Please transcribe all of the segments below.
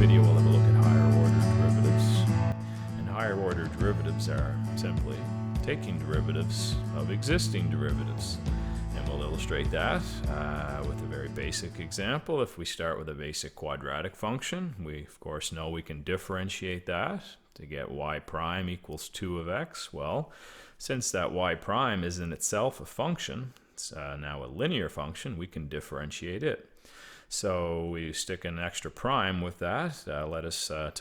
video we'll have a look at higher order derivatives. And higher order derivatives are simply taking derivatives of existing derivatives. And we'll illustrate that with a very basic example. If we start with a basic quadratic function, we of course know we can differentiate that to get y prime equals 2 of x. Well, since that y prime is in itself a function, it's now a linear function, we can differentiate it. So we stick an extra prime with that, to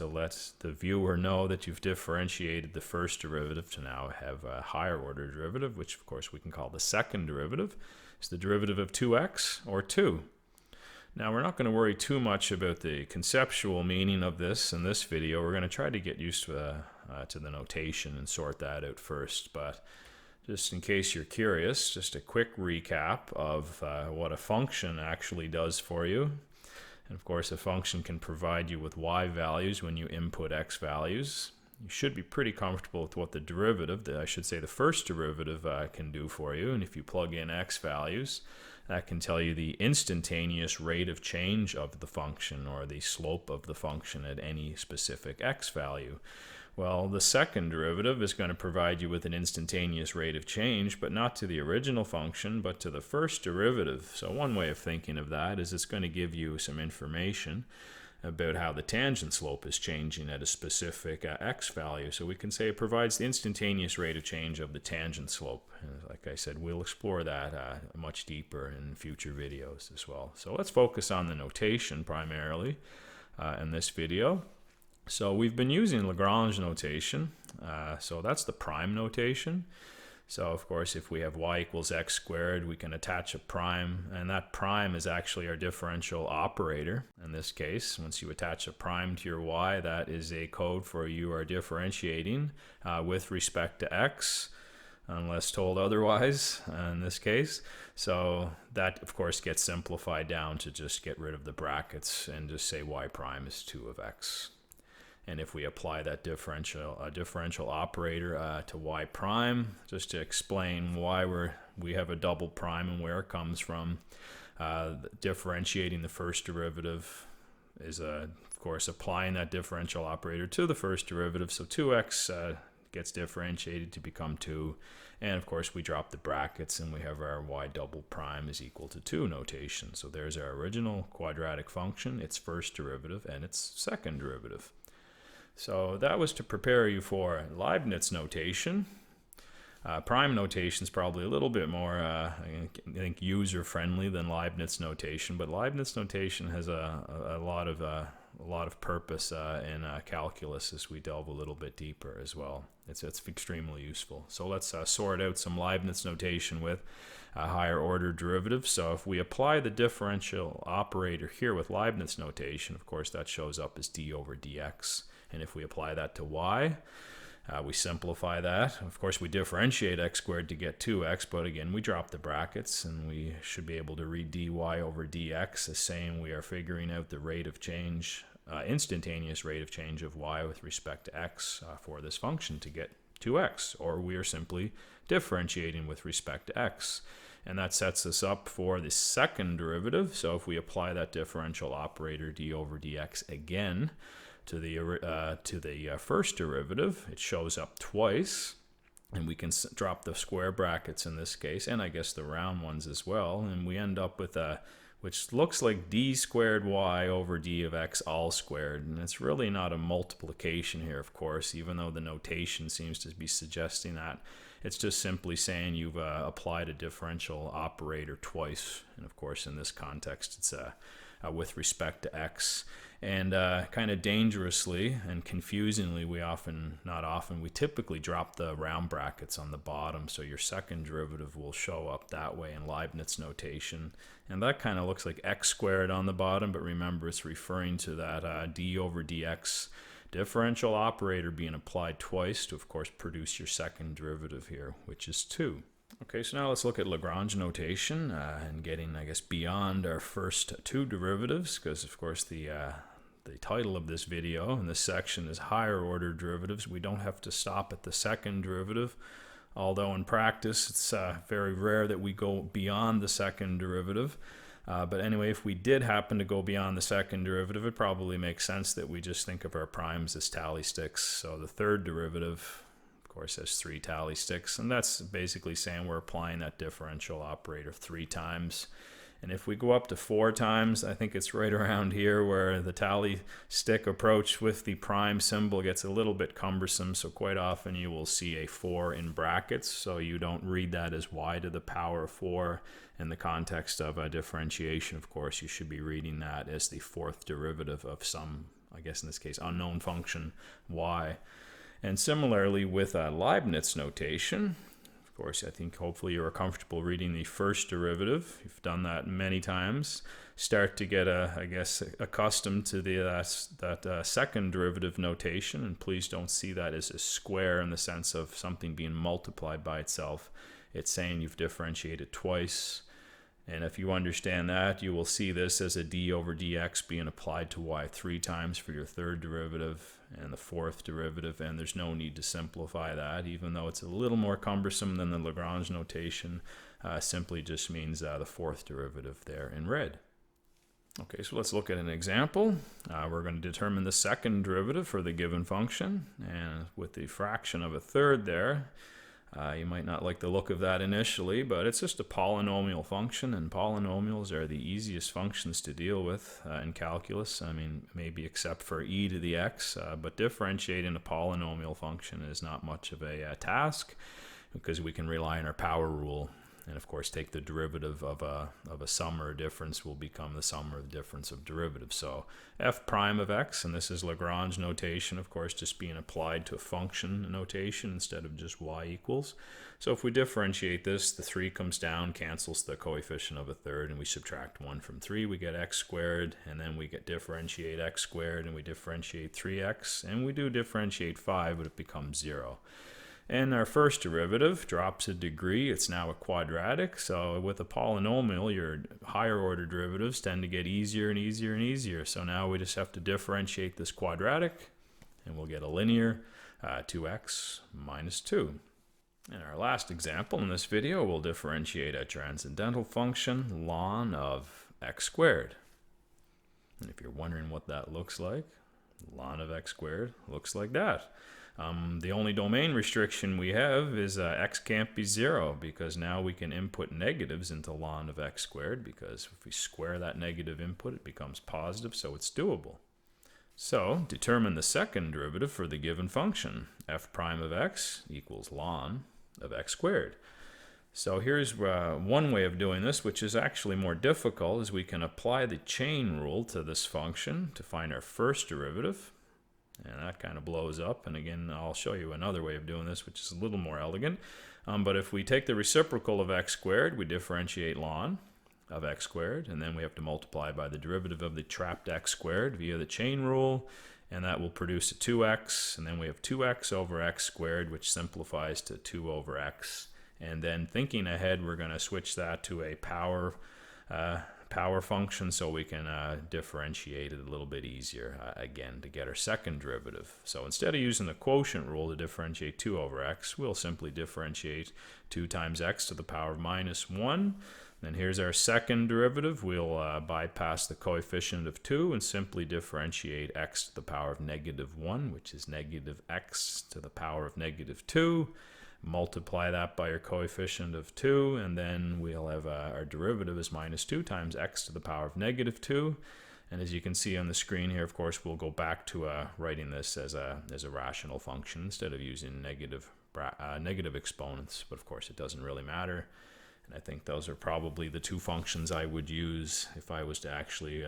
let the viewer know that you've differentiated the first derivative to now have a higher order derivative, which of course we can call the second derivative. It's the derivative of 2x, or 2. Now we're not going to worry too much about the conceptual meaning of this in this video. We're going to try to get used to the notation and sort that out first. But just in case you're curious, just a quick recap of what a function actually does for you. And of course, a function can provide you with y values when you input x values. You should be pretty comfortable with what the derivative, I should say the first derivative, can do for you. And if you plug in x values, that can tell you the instantaneous rate of change of the function, or the slope of the function at any specific x value. Well, the second derivative is going to provide you with an instantaneous rate of change, but not to the original function, but to the first derivative. So one way of thinking of that is it's going to give you some information about how the tangent slope is changing at a specific x value. So we can say it provides the instantaneous rate of change of the tangent slope. And like I said, we'll explore that much deeper in future videos as well. So let's focus on the notation primarily in this video. So we've been using Lagrange notation, so that's the prime notation. So of course, if we have y equals x squared, we can attach a prime, and that prime is actually our differential operator. In this case, once you attach a prime to your y, that is a code for you are differentiating with respect to x, unless told otherwise in this case. So that of course gets simplified down to just get rid of the brackets and just say y prime is 2 of x. And if we apply that differential operator to y prime, just to explain why we have a double prime and where it comes from, differentiating the first derivative is of course applying that differential operator to the first derivative. So 2x gets differentiated to become 2, and of course we drop the brackets and we have our y double prime is equal to 2 notation. So there's our original quadratic function, its first derivative and its second derivative. So that was to prepare you for Leibniz notation. Prime notation is probably a little bit more, I think, user-friendly than Leibniz notation. But Leibniz notation has a lot of purpose in calculus as we delve a little bit deeper as well. It's extremely useful. So let's sort out some Leibniz notation with higher order derivatives. So if we apply the differential operator here with Leibniz notation, of course that shows up as d over dx. And if we apply that to y, we simplify that. Of course, we differentiate x squared to get 2x, but again, we drop the brackets, and we should be able to read dy over dx as saying we are figuring out the rate of change, instantaneous rate of change of y with respect to x for this function to get 2x, or we are simply differentiating with respect to x. And that sets us up for the second derivative. So if we apply that differential operator d over dx again to the first derivative, it shows up twice, and we can drop the square brackets in this case, and I guess the round ones as well, and we end up with which looks like d squared y over d of x all squared. And it's really not a multiplication here, of course, even though the notation seems to be suggesting that. It's just simply saying you've applied a differential operator twice, and of course in this context it's with respect to x. And kind of dangerously and confusingly, we typically drop the round brackets on the bottom, so your second derivative will show up that way in Leibniz notation. And that kind of looks like x squared on the bottom, but remember it's referring to that d over dx differential operator being applied twice to, of course, produce your second derivative here, which is 2. Okay, so now let's look at Lagrange notation and getting, I guess, beyond our first 2 derivatives, because, of course, the title of this video and this section is higher order derivatives. We don't have to stop at the second derivative, although in practice it's very rare that we go beyond the second derivative. But anyway, if we did happen to go beyond the second derivative, it probably makes sense that we just think of our primes as tally sticks. So the third derivative, of course, has 3 tally sticks, and that's basically saying we're applying that differential operator 3 times. And if we go up to 4 times, I think it's right around here where the tally stick approach with the prime symbol gets a little bit cumbersome. So quite often you will see a 4 in brackets. So you don't read that as y to the power of 4 in the context of a differentiation. Of course, you should be reading that as the 4th derivative of some, I guess in this case, unknown function y. And similarly with Leibniz notation, of course, I think hopefully you're comfortable reading the first derivative. You've done that many times. Start to get, I guess, accustomed to that second derivative notation, and please don't see that as a square in the sense of something being multiplied by itself. It's saying you've differentiated twice. And if you understand that, you will see this as a d over dx being applied to y 3 times for your third derivative and the 4th derivative, and there's no need to simplify that, even though it's a little more cumbersome than the Lagrange notation. Simply just means the 4th derivative there in red. Okay, so let's look at an example. We're going to determine the second derivative for the given function, and with the fraction of a third there, you might not like the look of that initially, but it's just a polynomial function, and polynomials are the easiest functions to deal with in calculus. I mean, maybe except for e to the x, but differentiating a polynomial function is not much of a task, because we can rely on our power rule. And of course, take the derivative of a sum or a difference will become the sum or the difference of derivatives. So f prime of x, and this is Lagrange notation, of course, just being applied to a function notation instead of just y equals. So if we differentiate this, the 3 comes down, cancels the coefficient of a third, and we subtract 1 from 3, we get x squared, and then we get differentiate x squared, and we differentiate 3x, and we do differentiate 5, but it becomes 0. And our first derivative drops a degree. It's now a quadratic. So with a polynomial, your higher order derivatives tend to get easier and easier and easier. So now we just have to differentiate this quadratic, and we'll get a linear 2x minus 2. In our last example in this video, we'll differentiate a transcendental function, ln of x squared. And if you're wondering what that looks like, ln of x squared looks like that. The only domain restriction we have is x can't be 0, because now we can input negatives into ln of x squared, because if we square that negative input, it becomes positive, so it's doable. So determine the second derivative for the given function. F prime of x equals ln of x squared. So here's one way of doing this, which is actually more difficult, is we can apply the chain rule to this function to find our first derivative. And that kind of blows up. And again, I'll show you another way of doing this, which is a little more elegant. But if we take the reciprocal of x squared, we differentiate ln of x squared, and then we have to multiply by the derivative of the trapped x squared via the chain rule, and that will produce a 2x, and then we have 2x over x squared, which simplifies to 2 over x. And then thinking ahead, we're going to switch that to a power function, so we can differentiate it a little bit easier again to get our second derivative. So instead of using the quotient rule to differentiate 2 over x, we'll simply differentiate 2 times x to the power of minus 1. Then here's our second derivative. We'll bypass the coefficient of 2 and simply differentiate x to the power of negative 1, which is negative x to the power of negative 2. Multiply that by our coefficient of 2, and then we'll have our derivative is minus 2 times x to the power of negative 2. And as you can see on the screen here, of course, we'll go back to writing this as a rational function instead of using negative exponents. But of course, it doesn't really matter. And I think those are probably the 2 functions I would use if I was to actually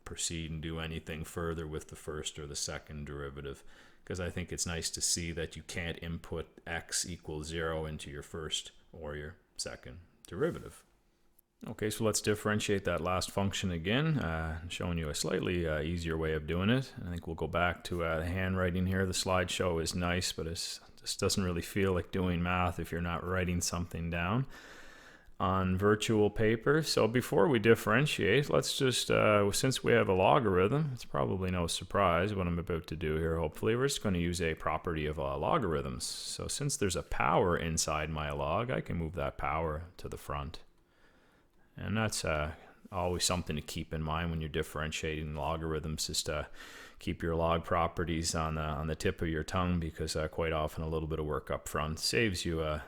proceed and do anything further with the first or the second derivative, because I think it's nice to see that you can't input x equals 0 into your first or your second derivative. Okay, so let's differentiate that last function again, showing you a slightly easier way of doing it. I think we'll go back to the handwriting here. The slideshow is nice, but it just doesn't really feel like doing math if you're not writing something down on virtual paper. So before we differentiate, let's just, since we have a logarithm, it's probably no surprise what I'm about to do here, hopefully. We're just going to use a property of logarithms. So since there's a power inside my log, I can move that power to the front. And that's always something to keep in mind when you're differentiating logarithms, is to keep your log properties on the tip of your tongue, because quite often a little bit of work up front saves you a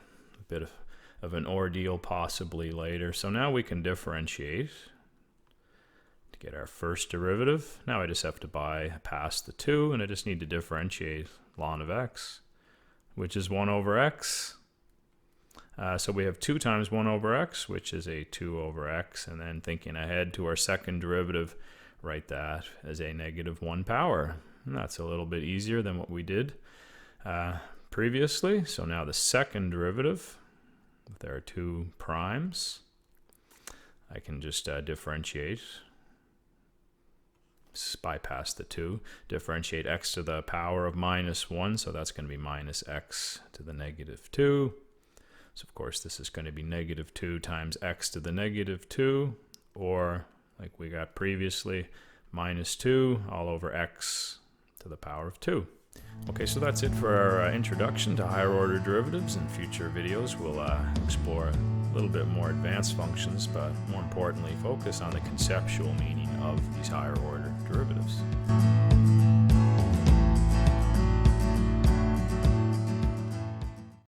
bit of an ordeal possibly later. So now we can differentiate to get our first derivative. Now I just have to bypass the 2, and I just need to differentiate ln of x, which is 1 over x. So we have 2 times 1 over x, which is a 2 over x, and then thinking ahead to our second derivative, write that as a negative 1 power. And that's a little bit easier than what we did previously. So now the second derivative, if there are 2 primes, I can just differentiate, bypass the 2, differentiate x to the power of minus 1, so that's going to be minus x to the negative 2. So of course this is going to be negative 2 times x to the negative 2, or like we got previously, minus 2 all over x to the power of 2. Okay, so that's it for our introduction to higher order derivatives. In future videos we'll explore a little bit more advanced functions, but more importantly focus on the conceptual meaning of these higher order